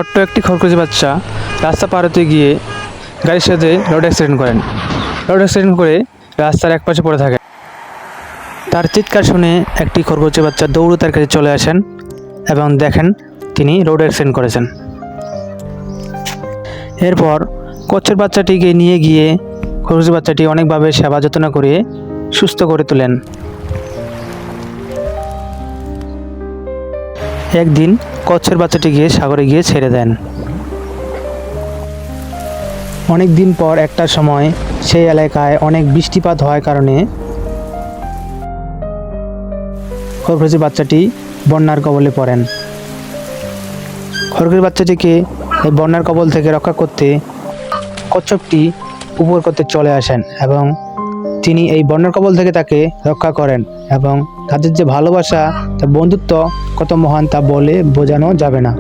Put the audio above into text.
ছোট্ট একটি খরগোশ বাচ্চা রাস্তা পার হতে গিয়ে গাড়ির সাথে রোড অ্যাক্সিডেন্ট করেন। রোড অ্যাক্সিডেন্ট করে রাস্তার একপাশে পড়ে থাকে। তার চিৎকার শুনে একটি খরগোশের বাচ্চা দৌড়ে তার কাছে চলে আসেন এবং দেখেন তিনি রোড অ্যাক্সিডেন্ট করেছেন। এরপর কচ্ছপ বাচ্চাটিকে নিয়ে গিয়ে খরগোশের বাচ্চাটি অনেকভাবে সেবা যত্ন করে সুস্থ করে তোলেন। একদিন কচ্ছপের বাচ্চাটিকে সাগরে গিয়ে ছেড়ে দেন। অনেক দিন পর একটা সময় সেই এলাকায় অনেক বৃষ্টিপাত হওয়ার কারণে খরগোশের বাচ্চাটি বন্যার কবলে পড়েন। খরগোশের বাচ্চাটিকে এই বন্যার কবল থেকে রক্ষা করতে কচ্ছপটি উপর করতে চলে আসেন এবং তিনি এই বন্যার কবল থেকে তাকে রক্ষা করেন এবং তাদের যে ভালোবাসা, তা বন্ধুত্ব কত মহান তা বলে বোঝানো যাবে না।